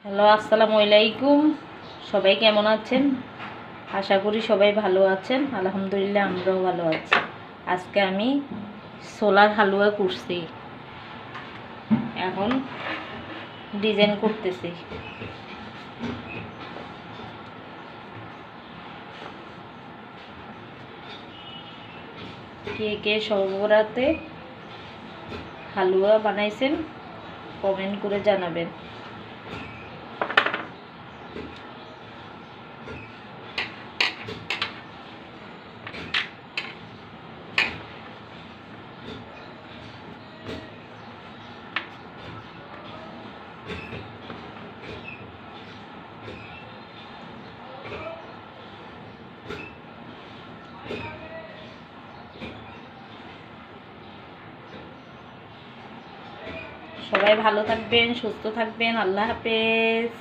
Hello, আসসালামু আলাইকুম। সবাই কেমন আছেন? আশা করি সবাই ভালো আছেন। আলহামদুলিল্লাহ, আমরাও ভালো আছি। আজকে আমি ছোলার হালুয়া করছি, এখন ডিজাইন করতেছি। কে কে সবরাতে হালুয়া বানাইছেন কমেন্ট করে জানাবেন। সবাই ভালো থাকবেন, সুস্থ থাকবেন। আল্লাহ হাফেজ।